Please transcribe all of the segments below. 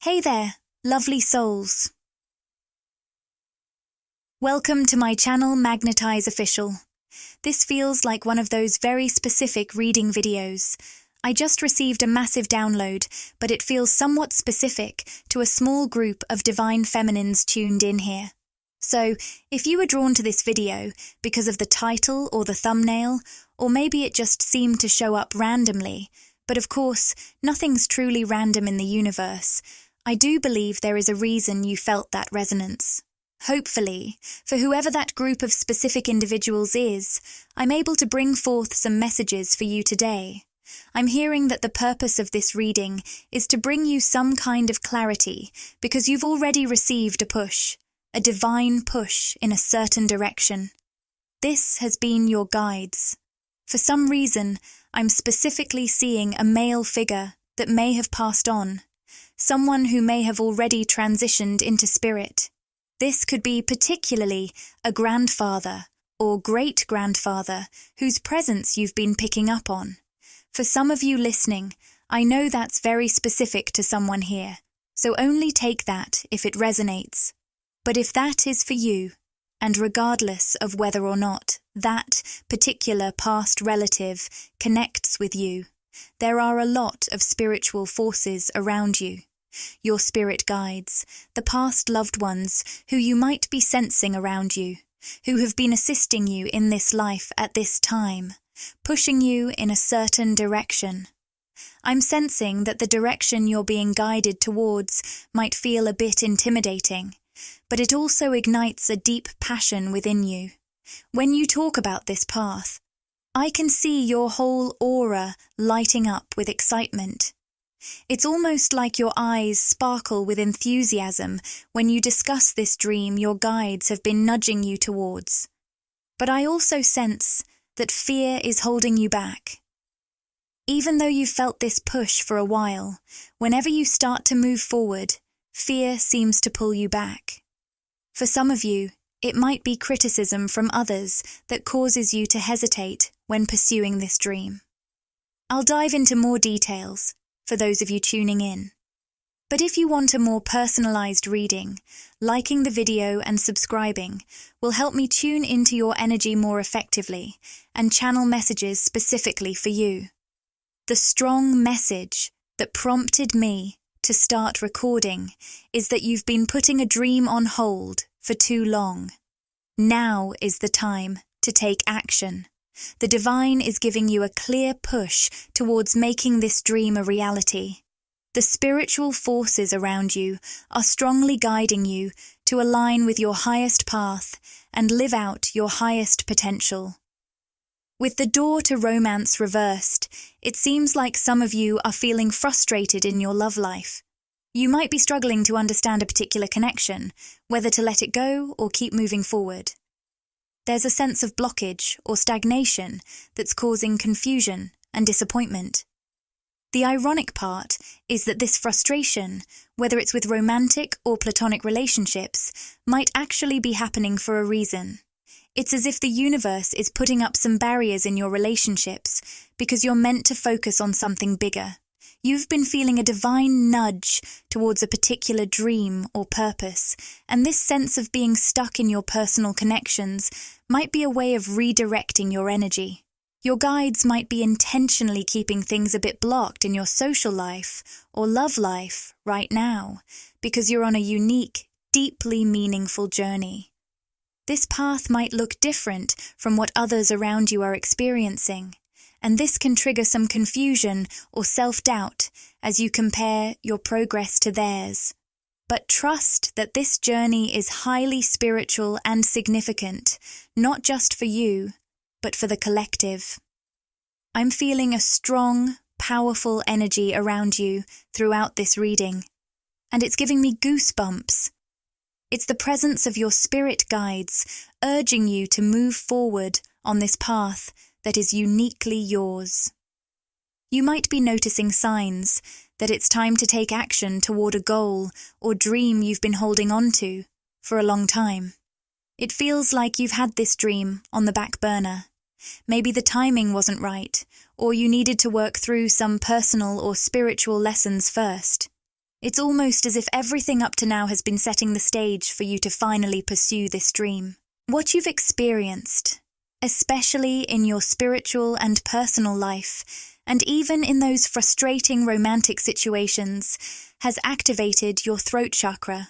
Hey there, lovely souls. Welcome to my channel Magnetize Official. This feels like one of those very specific reading videos. I just received a massive download, but it feels somewhat specific to a small group of divine feminines tuned in here. So, if you were drawn to this video because of the title or the thumbnail, or maybe it just seemed to show up randomly, but of course, nothing's truly random in the universe, I do believe there is a reason you felt that resonance. Hopefully, for whoever that group of specific individuals is, I'm able to bring forth some messages for you today. I'm hearing that the purpose of this reading is to bring you some kind of clarity because you've already received a push, a divine push in a certain direction. This has been your guides. For some reason, I'm specifically seeing a male figure that may have passed on. Someone who may have already transitioned into spirit. This could be particularly a grandfather or great-grandfather whose presence you've been picking up on. For some of you listening, I know that's very specific to someone here, so only take that if it resonates. But if that is for you, and regardless of whether or not that particular past relative connects with you, there are a lot of spiritual forces around you. Your spirit guides, the past loved ones who you might be sensing around you, who have been assisting you in this life at this time, pushing you in a certain direction. I'm sensing that the direction you're being guided towards might feel a bit intimidating, but it also ignites a deep passion within you. When you talk about this path, I can see your whole aura lighting up with excitement. It's almost like your eyes sparkle with enthusiasm when you discuss this dream your guides have been nudging you towards. But I also sense that fear is holding you back. Even though you've felt this push for a while, whenever you start to move forward, fear seems to pull you back. For some of you, it might be criticism from others that causes you to hesitate when pursuing this dream. I'll dive into more details for those of you tuning in. But if you want a more personalized reading, liking the video and subscribing will help me tune into your energy more effectively and channel messages specifically for you. The strong message that prompted me to start recording is that you've been putting a dream on hold for too long. Now is the time to take action. The divine is giving you a clear push towards making this dream a reality. The spiritual forces around you are strongly guiding you to align with your highest path and live out your highest potential. With the door to romance reversed, it seems like some of you are feeling frustrated in your love life. You might be struggling to understand a particular connection, whether to let it go or keep moving forward. There's a sense of blockage or stagnation that's causing confusion and disappointment. The ironic part is that this frustration, whether it's with romantic or platonic relationships, might actually be happening for a reason. It's as if the universe is putting up some barriers in your relationships because you're meant to focus on something bigger. You've been feeling a divine nudge towards a particular dream or purpose, and this sense of being stuck in your personal connections might be a way of redirecting your energy. Your guides might be intentionally keeping things a bit blocked in your social life or love life right now, because you're on a unique, deeply meaningful journey. This path might look different from what others around you are experiencing, and this can trigger some confusion or self-doubt as you compare your progress to theirs. But trust that this journey is highly spiritual and significant, not just for you, but for the collective. I'm feeling a strong, powerful energy around you throughout this reading, and it's giving me goosebumps. It's the presence of your spirit guides urging you to move forward on this path that is uniquely yours. You might be noticing signs that it's time to take action toward a goal or dream you've been holding on to for a long time. It feels like you've had this dream on the back burner. Maybe the timing wasn't right, or you needed to work through some personal or spiritual lessons first. It's almost as if everything up to now has been setting the stage for you to finally pursue this dream. What you've experienced, especially in your spiritual and personal life, and even in those frustrating romantic situations, has activated your throat chakra.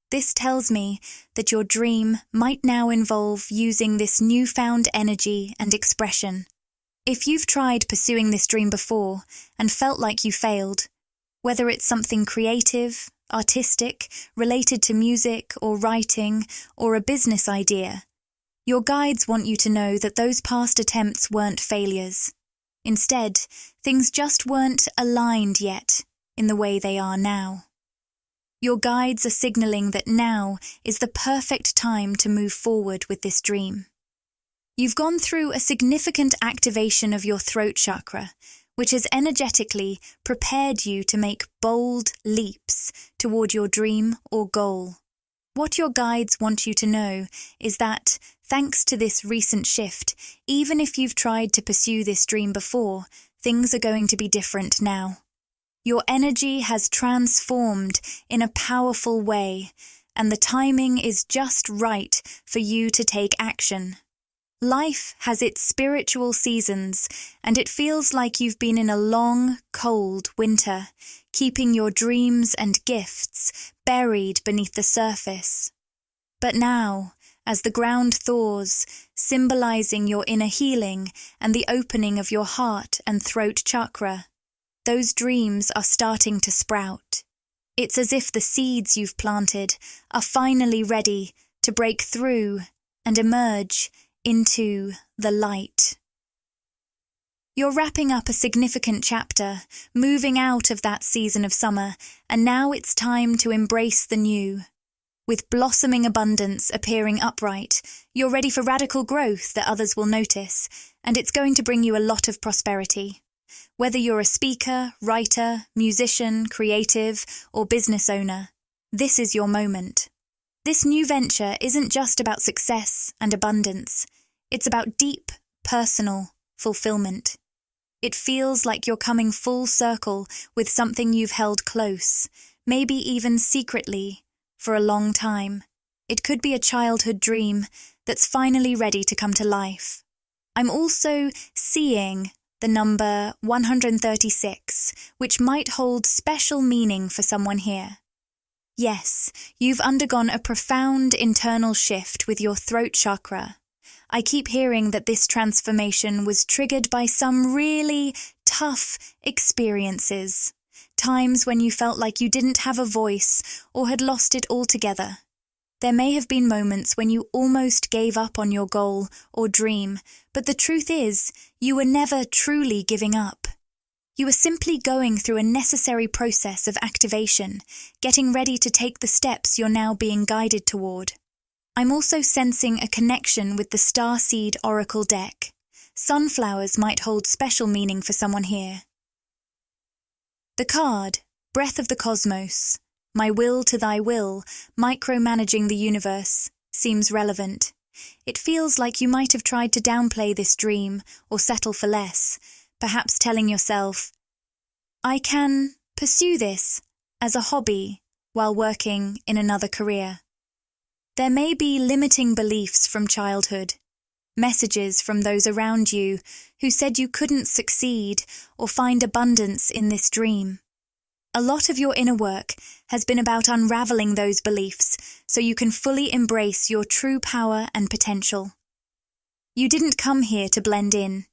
This tells me that your dream might now involve using this newfound energy and expression. If you've tried pursuing this dream before and felt like you failed, whether it's something creative, artistic, related to music or writing, or a business idea, your guides want you to know that those past attempts weren't failures. Instead, things just weren't aligned yet in the way they are now. Your guides are signaling that now is the perfect time to move forward with this dream. You've gone through a significant activation of your throat chakra, which has energetically prepared you to make bold leaps toward your dream or goal. What your guides want you to know is that, thanks to this recent shift, even if you've tried to pursue this dream before, things are going to be different now. Your energy has transformed in a powerful way, and the timing is just right for you to take action. Life has its spiritual seasons, and it feels like you've been in a long, cold winter, keeping your dreams and gifts buried beneath the surface. But now, as the ground thaws, symbolizing your inner healing and the opening of your heart and throat chakra, those dreams are starting to sprout. It's as if the seeds you've planted are finally ready to break through and emerge into the light. You're wrapping up a significant chapter, moving out of that season of summer, and now it's time to embrace the new. With blossoming abundance appearing upright, you're ready for radical growth that others will notice, and it's going to bring you a lot of prosperity. Whether you're a speaker, writer, musician, creative, or business owner, this is your moment. This new venture isn't just about success and abundance. It's about deep, personal fulfillment. It feels like you're coming full circle with something you've held close, maybe even secretly, for a long time. It could be a childhood dream that's finally ready to come to life. I'm also seeing the number 136, which might hold special meaning for someone here. Yes, you've undergone a profound internal shift with your throat chakra. I keep hearing that this transformation was triggered by some really tough experiences, times when you felt like you didn't have a voice or had lost it altogether. There may have been moments when you almost gave up on your goal or dream, but the truth is, you were never truly giving up. You were simply going through a necessary process of activation, getting ready to take the steps you're now being guided toward. I'm also sensing a connection with the Starseed Oracle deck. Sunflowers might hold special meaning for someone here. The card, Breath of the Cosmos, My Will to Thy Will, Micromanaging the Universe, seems relevant. It feels like you might have tried to downplay this dream or settle for less, perhaps telling yourself, I can pursue this as a hobby while working in another career. There may be limiting beliefs from childhood, messages from those around you who said you couldn't succeed or find abundance in this dream. A lot of your inner work has been about unraveling those beliefs so you can fully embrace your true power and potential. You didn't come here to blend in.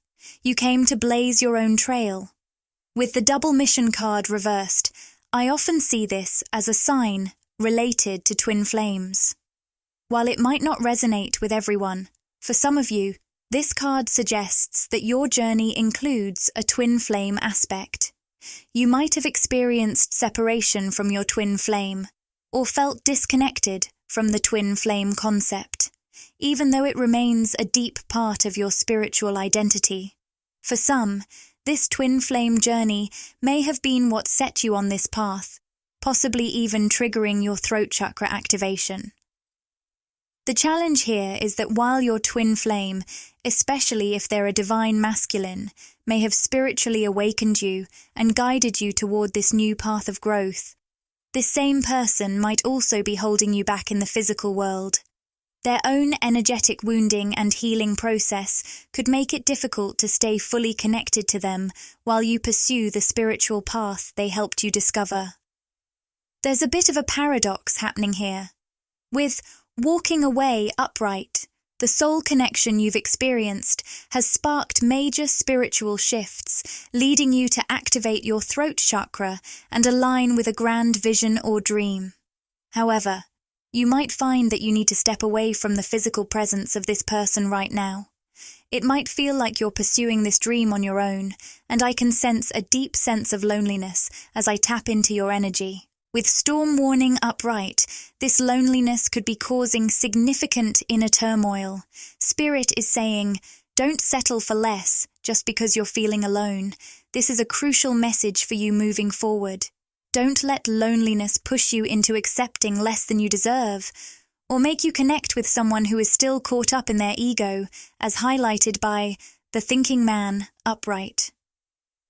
You came to blaze your own trail. With the double mission card reversed, I often see this as a sign related to twin flames. While it might not resonate with everyone, for some of you, this card suggests that your journey includes a twin flame aspect. You might have experienced separation from your twin flame, or felt disconnected from the twin flame concept, even though it remains a deep part of your spiritual identity. For some, this twin flame journey may have been what set you on this path, possibly even triggering your throat chakra activation. The challenge here is that while your twin flame, especially if they're a divine masculine, may have spiritually awakened you and guided you toward this new path of growth, This same person might also be holding you back in the physical world. Their own energetic wounding and healing process could make it difficult to stay fully connected to them while you pursue the spiritual path they helped you discover. There's a bit of a paradox happening here. With walking away upright, the soul connection you've experienced has sparked major spiritual shifts, leading you to activate your throat chakra and align with a grand vision or dream. However, you might find that you need to step away from the physical presence of this person right now. It might feel like you're pursuing this dream on your own, and I can sense a deep sense of loneliness as I tap into your energy. With storm warning upright, this loneliness could be causing significant inner turmoil. Spirit is saying, don't settle for less just because you're feeling alone. This is a crucial message for you moving forward. Don't let loneliness push you into accepting less than you deserve, or make you connect with someone who is still caught up in their ego, as highlighted by the thinking man upright.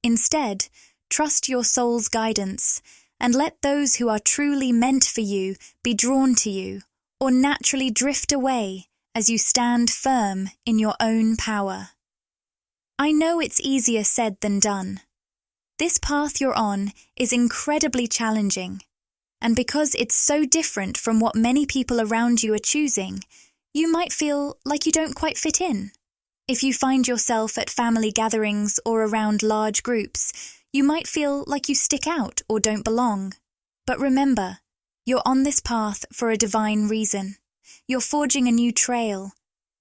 Instead, trust your soul's guidance, and let those who are truly meant for you be drawn to you, or naturally drift away as you stand firm in your own power. I know it's easier said than done. This path you're on is incredibly challenging, and because it's so different from what many people around you are choosing, you might feel like you don't quite fit in. If you find yourself at family gatherings or around large groups, you might feel like you stick out or don't belong. But remember, you're on this path for a divine reason. You're forging a new trail,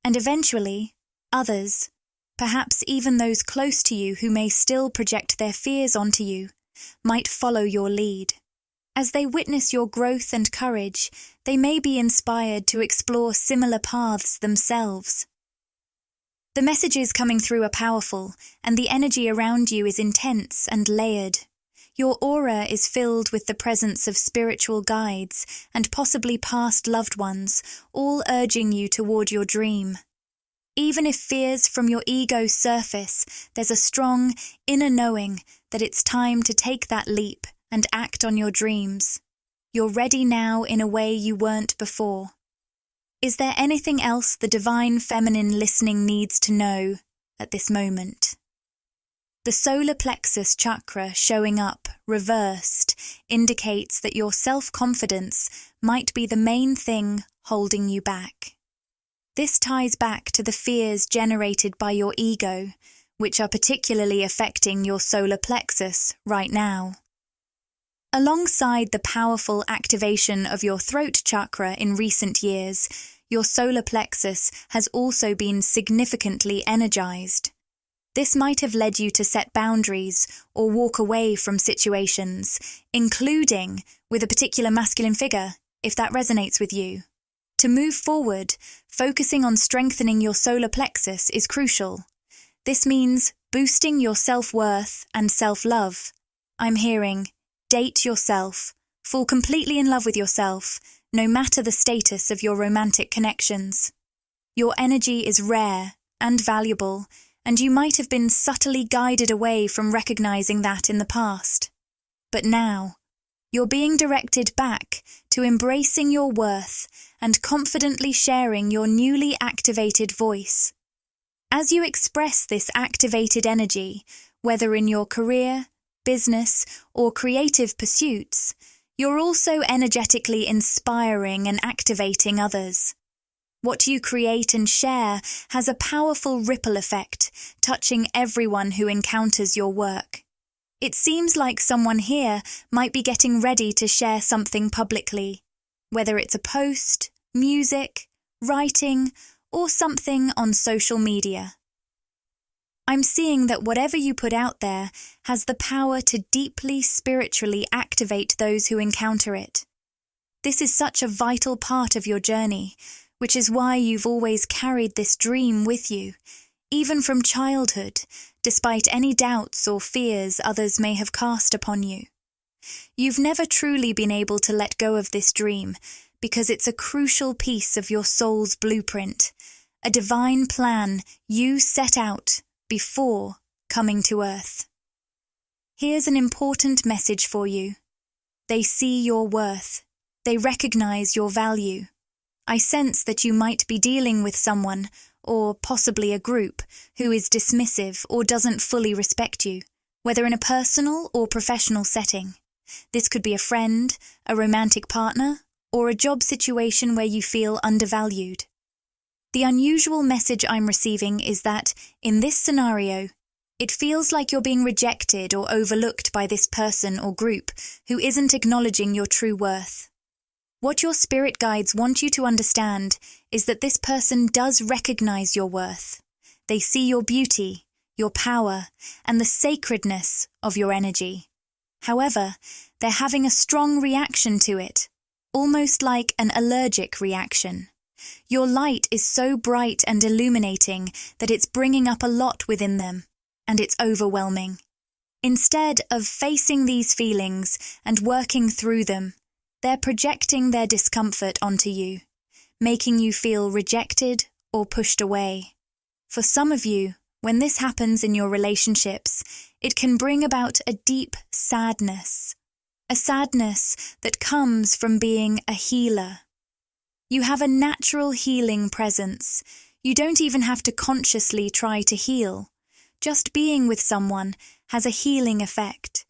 and eventually, others, perhaps even those close to you who may still project their fears onto you, might follow your lead. As they witness your growth and courage, they may be inspired to explore similar paths themselves. The messages coming through are powerful, and the energy around you is intense and layered. Your aura is filled with the presence of spiritual guides and possibly past loved ones, all urging you toward your dream. Even if fears from your ego surface, there's a strong inner knowing that it's time to take that leap and act on your dreams. You're ready now in a way you weren't before. Is there anything else the divine feminine listening needs to know at this moment? The solar plexus chakra showing up, reversed, indicates that your self-confidence might be the main thing holding you back. This ties back to the fears generated by your ego, which are particularly affecting your solar plexus right now. Alongside the powerful activation of your throat chakra in recent years, your solar plexus has also been significantly energized. This might have led you to set boundaries or walk away from situations, including with a particular masculine figure, if that resonates with you. To move forward, focusing on strengthening your solar plexus is crucial. This means boosting your self-worth and self-love. I'm hearing, date yourself, fall completely in love with yourself, no matter the status of your romantic connections. Your energy is rare and valuable, and you might have been subtly guided away from recognizing that in the past. But now, you're being directed back to embracing your worth and confidently sharing your newly activated voice. As you express this activated energy, whether in your career, business, or creative pursuits, you're also energetically inspiring and activating others. What you create and share has a powerful ripple effect, touching everyone who encounters your work. It seems like someone here might be getting ready to share something publicly, whether it's a post, music, writing, or something on social media. I'm seeing that whatever you put out there has the power to deeply spiritually activate those who encounter it. This is such a vital part of your journey, which is why you've always carried this dream with you, even from childhood, despite any doubts or fears others may have cast upon you. You've never truly been able to let go of this dream because it's a crucial piece of your soul's blueprint, a divine plan you set out before coming to Earth. Here's an important message for you. They see your worth. They recognize your value. I sense that you might be dealing with someone, or possibly a group, who is dismissive or doesn't fully respect you, whether in a personal or professional setting. This could be a friend, a romantic partner, or a job situation where you feel undervalued. The unusual message I'm receiving is that, in this scenario, it feels like you're being rejected or overlooked by this person or group who isn't acknowledging your true worth. What your spirit guides want you to understand is that this person does recognize your worth. They see your beauty, your power, and the sacredness of your energy. However, they're having a strong reaction to it, almost like an allergic reaction. Your light is so bright and illuminating that it's bringing up a lot within them, and it's overwhelming. Instead of facing these feelings and working through them, they're projecting their discomfort onto you, making you feel rejected or pushed away. For some of you, when this happens in your relationships, it can bring about a deep sadness, a sadness that comes from being a healer. You have a natural healing presence. You don't even have to consciously try to heal. Just being with someone has a healing effect.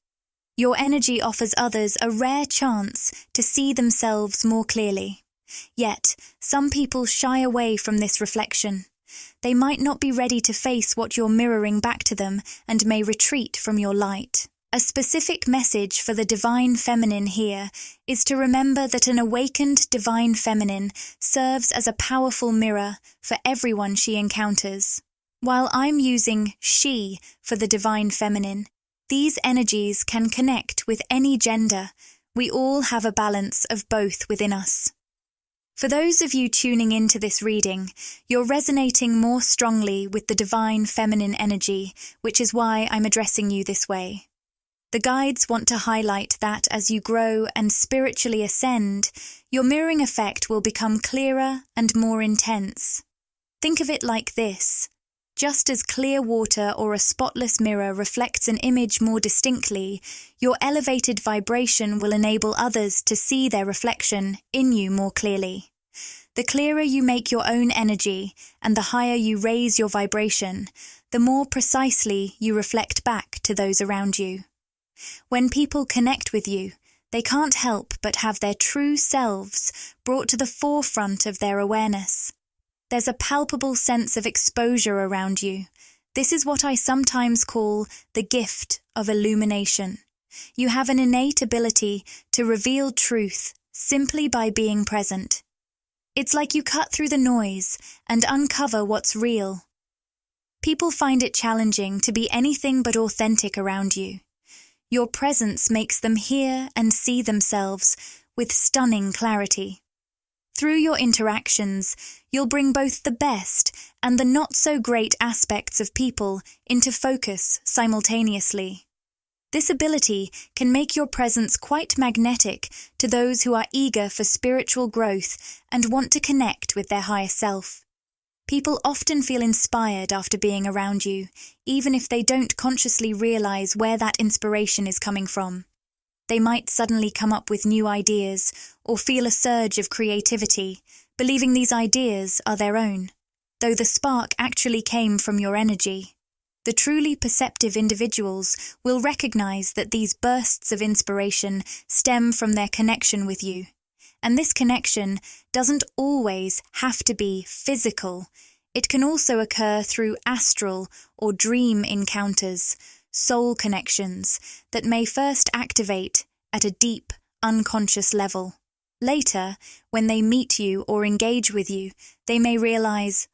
Your energy offers others a rare chance to see themselves more clearly. Yet, some people shy away from this reflection. They might not be ready to face what you're mirroring back to them and may retreat from your light. A specific message for the divine feminine here is to remember that an awakened divine feminine serves as a powerful mirror for everyone she encounters. While I'm using she for the divine feminine, these energies can connect with any gender. We all have a balance of both within us. For those of you tuning into this reading, you're resonating more strongly with the divine feminine energy, which is why I'm addressing you this way. The guides want to highlight that as you grow and spiritually ascend, your mirroring effect will become clearer and more intense. Think of it like this. Just as clear water or a spotless mirror reflects an image more distinctly, your elevated vibration will enable others to see their reflection in you more clearly. The clearer you make your own energy and the higher you raise your vibration, the more precisely you reflect back to those around you. When people connect with you, they can't help but have their true selves brought to the forefront of their awareness. There's a palpable sense of exposure around you. This is what I sometimes call the gift of illumination. You have an innate ability to reveal truth simply by being present. It's like you cut through the noise and uncover what's real. People find it challenging to be anything but authentic around you. Your presence makes them hear and see themselves with stunning clarity. Through your interactions, you'll bring both the best and the not-so-great aspects of people into focus simultaneously. This ability can make your presence quite magnetic to those who are eager for spiritual growth and want to connect with their higher self. People often feel inspired after being around you, even if they don't consciously realize where that inspiration is coming from. They might suddenly come up with new ideas or feel a surge of creativity, believing these ideas are their own, though the spark actually came from your energy. The truly perceptive individuals will recognize that these bursts of inspiration stem from their connection with you. And this connection doesn't always have to be physical. It can also occur through astral or dream encounters, soul connections that may first activate at a deep, unconscious level. Later, when they meet you or engage with you, they may realize,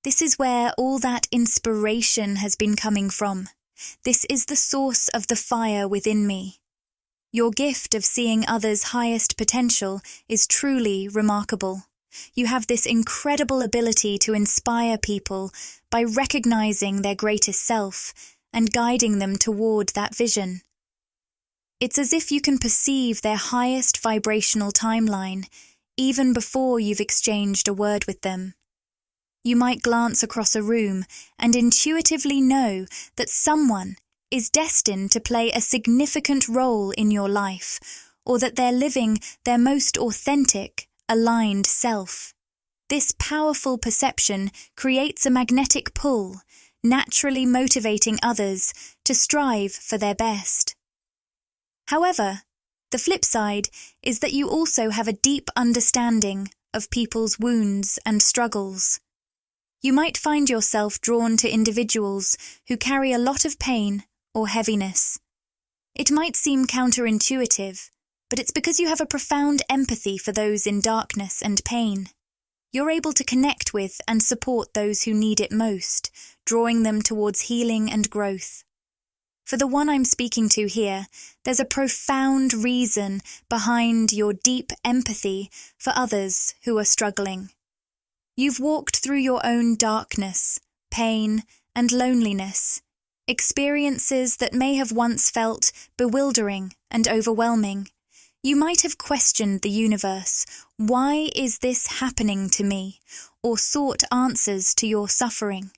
this is where all that inspiration has been coming from. This is the source of the fire within me. Your gift of seeing others' highest potential is truly remarkable. You have this incredible ability to inspire people by recognizing their greatest self and guiding them toward that vision. It's as if you can perceive their highest vibrational timeline even before you've exchanged a word with them. You might glance across a room and intuitively know that someone is destined to play a significant role in your life, or that they're living their most authentic, aligned self. This powerful perception creates a magnetic pull, naturally motivating others to strive for their best. However, the flip side is that you also have a deep understanding of people's wounds and struggles. You might find yourself drawn to individuals who carry a lot of pain or heaviness. It might seem counterintuitive, but it's because you have a profound empathy for those in darkness and pain. You're able to connect with and support those who need it most, drawing them towards healing and growth. For the one I'm speaking to here, there's a profound reason behind your deep empathy for others who are struggling. You've walked through your own darkness, pain, and loneliness, experiences that may have once felt bewildering and overwhelming. You might have questioned the universe, why is this happening to me, or sought answers to your suffering.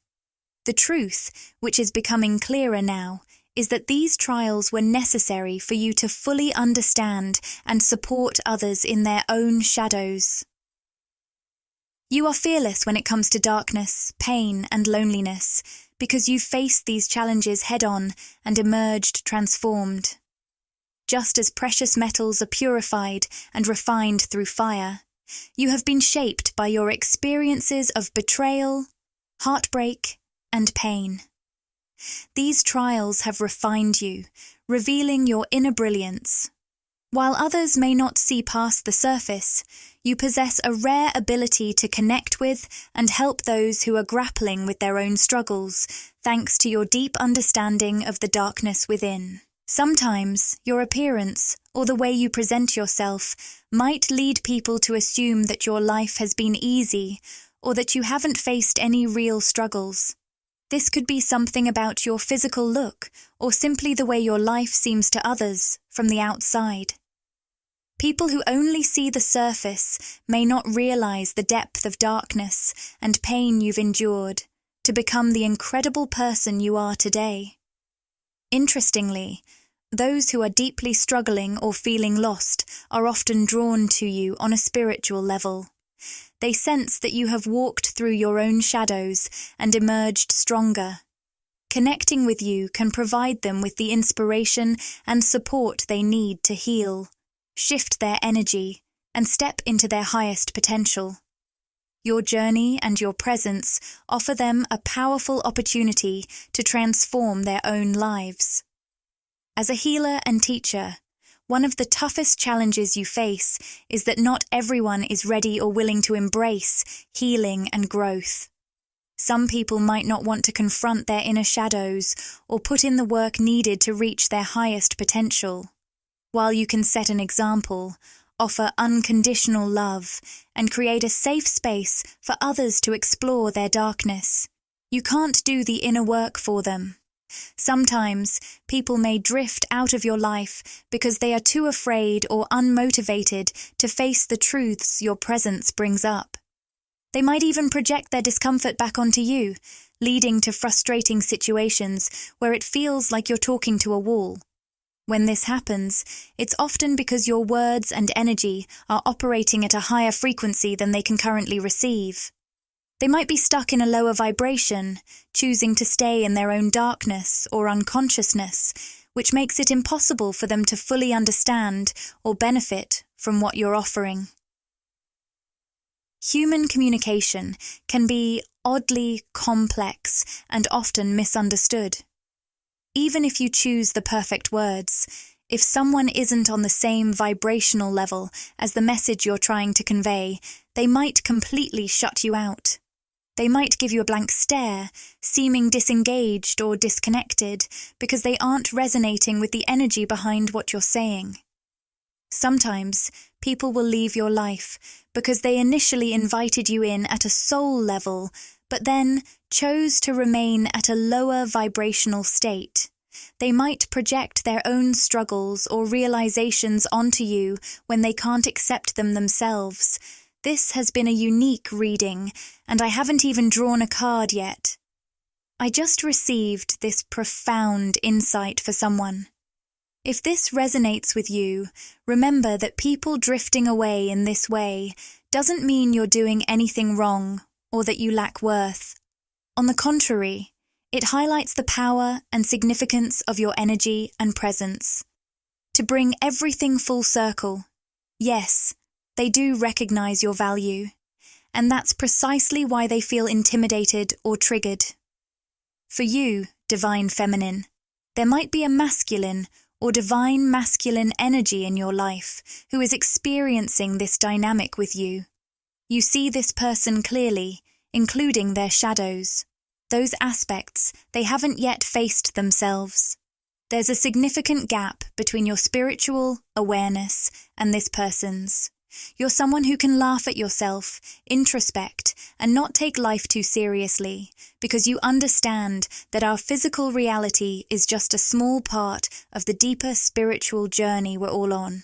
The truth, which is becoming clearer now, is that these trials were necessary for you to fully understand and support others in their own shadows. You are fearless when it comes to darkness, pain, and loneliness, because you've faced these challenges head-on and emerged transformed. Just as precious metals are purified and refined through fire, you have been shaped by your experiences of betrayal, heartbreak, and pain. These trials have refined you, revealing your inner brilliance. While others may not see past the surface, you possess a rare ability to connect with and help those who are grappling with their own struggles, thanks to your deep understanding of the darkness within. Sometimes your appearance, or the way you present yourself, might lead people to assume that your life has been easy, or that you haven't faced any real struggles. This could be something about your physical look, or simply the way your life seems to others from the outside. People who only see the surface may not realize the depth of darkness and pain you've endured to become the incredible person you are today. Interestingly, those who are deeply struggling or feeling lost are often drawn to you on a spiritual level. They sense that you have walked through your own shadows and emerged stronger. Connecting with you can provide them with the inspiration and support they need to heal, shift their energy, and step into their highest potential. Your journey and your presence offer them a powerful opportunity to transform their own lives. As a healer and teacher, one of the toughest challenges you face is that not everyone is ready or willing to embrace healing and growth. Some people might not want to confront their inner shadows or put in the work needed to reach their highest potential. While you can set an example, offer unconditional love, and create a safe space for others to explore their darkness, you can't do the inner work for them. Sometimes people may drift out of your life because they are too afraid or unmotivated to face the truths your presence brings up. They might even project their discomfort back onto you, leading to frustrating situations where it feels like you're talking to a wall. When this happens, it's often because your words and energy are operating at a higher frequency than they can currently receive. They might be stuck in a lower vibration, choosing to stay in their own darkness or unconsciousness, which makes it impossible for them to fully understand or benefit from what you're offering. Human communication can be oddly complex and often misunderstood. Even if you choose the perfect words, if someone isn't on the same vibrational level as the message you're trying to convey, they might completely shut you out. They might give you a blank stare, seeming disengaged or disconnected because they aren't resonating with the energy behind what you're saying. Sometimes people will leave your life because they initially invited you in at a soul level, but then chose to remain at a lower vibrational state. They might project their own struggles or realizations onto you when they can't accept them themselves. This has been a unique reading, and I haven't even drawn a card yet. I just received this profound insight for someone. If this resonates with you, remember that people drifting away in this way doesn't mean you're doing anything wrong or that you lack worth. On the contrary, it highlights the power and significance of your energy and presence. To bring everything full circle, yes, they do recognize your value, and that's precisely why they feel intimidated or triggered. For you, Divine Feminine, there might be a masculine or divine masculine energy in your life who is experiencing this dynamic with you. You see this person clearly, including their shadows, those aspects they haven't yet faced themselves. There's a significant gap between your spiritual awareness and this person's. You're someone who can laugh at yourself, introspect, and not take life too seriously, because you understand that our physical reality is just a small part of the deeper spiritual journey we're all on.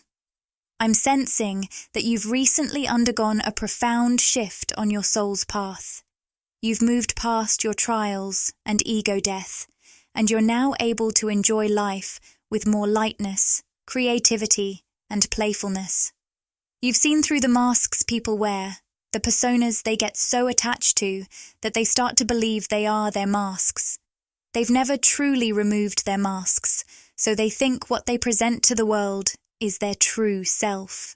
I'm sensing that you've recently undergone a profound shift on your soul's path. You've moved past your trials and ego death, and you're now able to enjoy life with more lightness, creativity, and playfulness. You've seen through the masks people wear, the personas they get so attached to that they start to believe they are their masks. They've never truly removed their masks, so they think what they present to the world is their true self.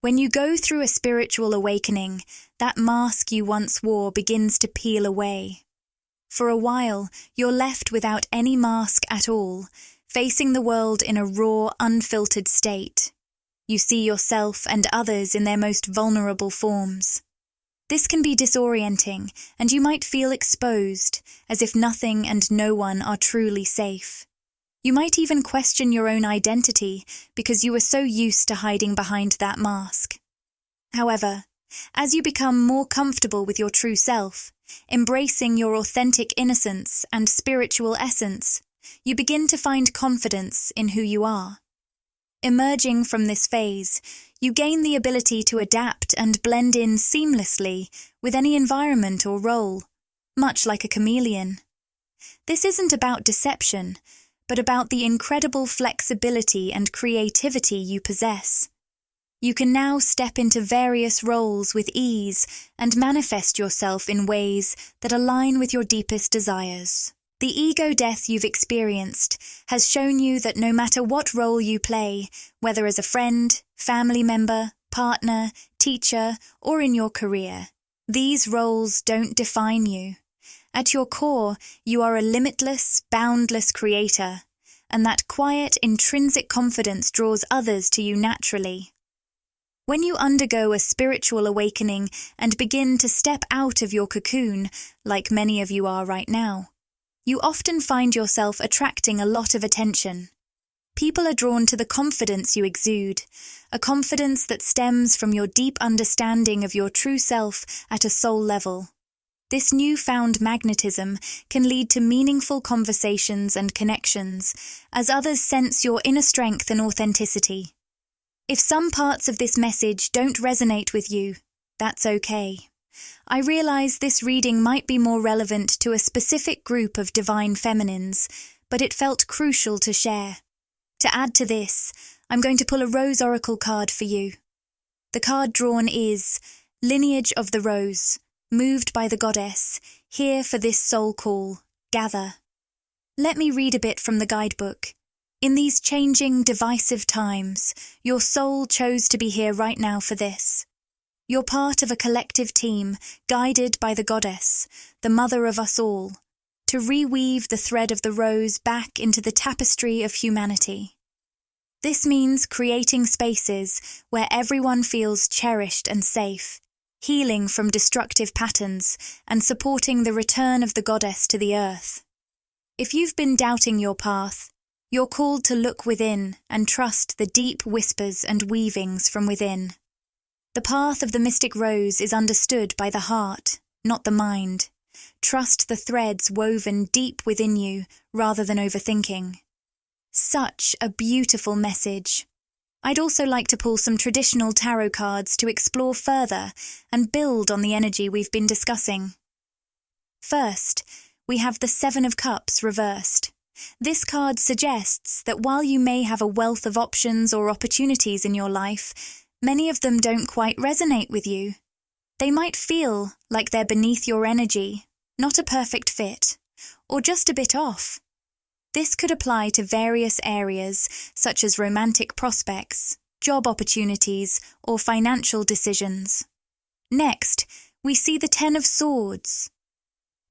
When you go through a spiritual awakening, that mask you once wore begins to peel away. For a while, you're left without any mask at all, facing the world in a raw, unfiltered state. You see yourself and others in their most vulnerable forms. This can be disorienting, and you might feel exposed, as if nothing and no one are truly safe. You might even question your own identity because you were so used to hiding behind that mask. However, as you become more comfortable with your true self, embracing your authentic innocence and spiritual essence, you begin to find confidence in who you are. Emerging from this phase, you gain the ability to adapt and blend in seamlessly with any environment or role, much like a chameleon. This isn't about deception, but about the incredible flexibility and creativity you possess. You can now step into various roles with ease and manifest yourself in ways that align with your deepest desires. The ego death you've experienced has shown you that no matter what role you play, whether as a friend, family member, partner, teacher, or in your career, these roles don't define you. At your core, you are a limitless, boundless creator, and that quiet, intrinsic confidence draws others to you naturally. When you undergo a spiritual awakening and begin to step out of your cocoon, like many of you are right now, you often find yourself attracting a lot of attention. People are drawn to the confidence you exude, a confidence that stems from your deep understanding of your true self at a soul level. This newfound magnetism can lead to meaningful conversations and connections, as others sense your inner strength and authenticity. If some parts of this message don't resonate with you, that's okay. I realize this reading might be more relevant to a specific group of divine feminines, but it felt crucial to share. To add to this, I'm going to pull a rose oracle card for you. The card drawn is Lineage of the Rose, moved by the goddess, here for this soul call, gather. Let me read a bit from the guidebook. In these changing, divisive times, your soul chose to be here right now for this. You're part of a collective team, guided by the goddess, the mother of us all, to reweave the thread of the rose back into the tapestry of humanity. This means creating spaces where everyone feels cherished and safe, healing from destructive patterns, and supporting the return of the goddess to the earth. If you've been doubting your path, you're called to look within and trust the deep whispers and weavings from within. The path of the mystic rose is understood by the heart, not the mind. Trust the threads woven deep within you rather than overthinking. Such a beautiful message. I'd also like to pull some traditional tarot cards to explore further and build on the energy we've been discussing. First, we have the Seven of Cups reversed. This card suggests that while you may have a wealth of options or opportunities in your life, many of them don't quite resonate with you. They might feel like they're beneath your energy, not a perfect fit, or just a bit off. This could apply to various areas such as romantic prospects, job opportunities, or financial decisions. Next, we see the Ten of Swords.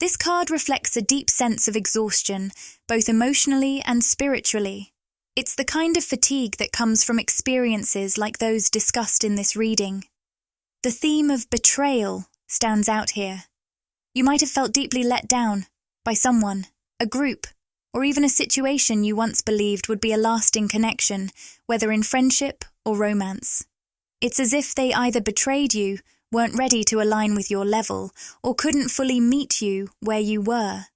This card reflects a deep sense of exhaustion, both emotionally and spiritually. It's the kind of fatigue that comes from experiences like those discussed in this reading. The theme of betrayal stands out here. You might have felt deeply let down by someone, a group, or even a situation you once believed would be a lasting connection, whether in friendship or romance. It's as if they either betrayed you, weren't ready to align with your level, or couldn't fully meet you where you were.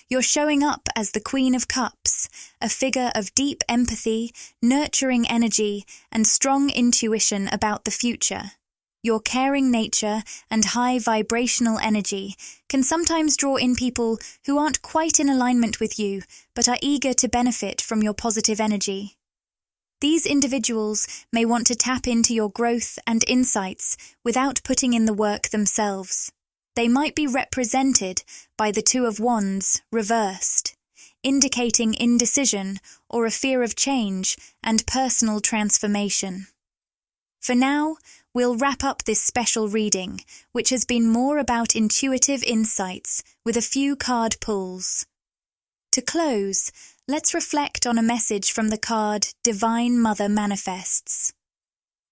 You're showing up as the Queen of Cups, a figure of deep empathy, nurturing energy, and strong intuition about the future. Your caring nature and high vibrational energy can sometimes draw in people who aren't quite in alignment with you, but are eager to benefit from your positive energy. These individuals may want to tap into your growth and insights without putting in the work themselves. They might be represented by the Two of Wands reversed, indicating indecision or a fear of change and personal transformation. For now, we'll wrap up this special reading, which has been more about intuitive insights with a few card pulls. To close, let's reflect on a message from the card Divine Mother Manifests.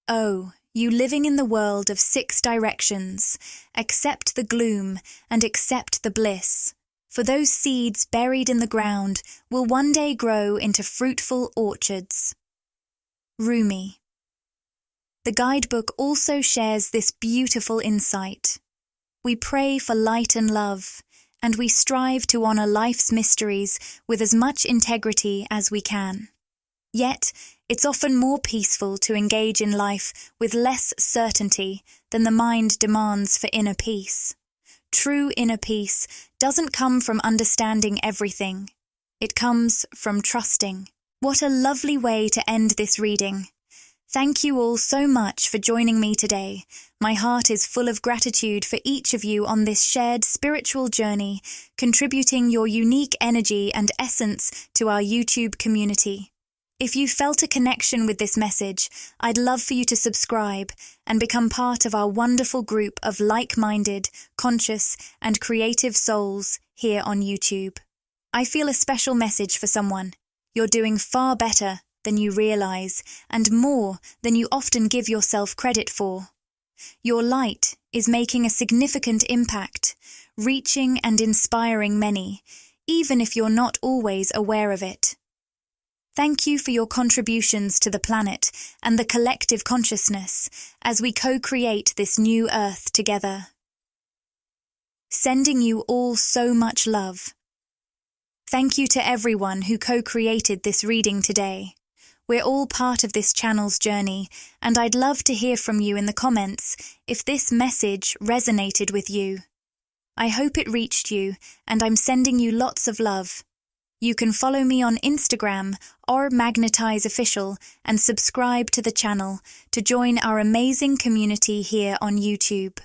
Oh, you living in the world of 6 directions, accept the gloom and accept the bliss, for those seeds buried in the ground will one day grow into fruitful orchards. Rumi. The guidebook also shares this beautiful insight. We pray for light and love, and we strive to honor life's mysteries with as much integrity as we can. Yet, it's often more peaceful to engage in life with less certainty than the mind demands for inner peace. True inner peace doesn't come from understanding everything. It comes from trusting. What a lovely way to end this reading. Thank you all so much for joining me today. My heart is full of gratitude for each of you on this shared spiritual journey, contributing your unique energy and essence to our YouTube community. If you felt a connection with this message, I'd love for you to subscribe and become part of our wonderful group of like-minded, conscious, and creative souls here on YouTube. I feel a special message for someone. You're doing far better than you realize, and more than you often give yourself credit for. Your light is making a significant impact, reaching and inspiring many, even if you're not always aware of it. Thank you for your contributions to the planet and the collective consciousness as we co-create this new Earth together. Sending you all so much love. Thank you to everyone who co-created this reading today. We're all part of this channel's journey, and I'd love to hear from you in the comments if this message resonated with you. I hope it reached you, and I'm sending you lots of love. You can follow me on Instagram or Magnetize Official and subscribe to the channel to join our amazing community here on YouTube.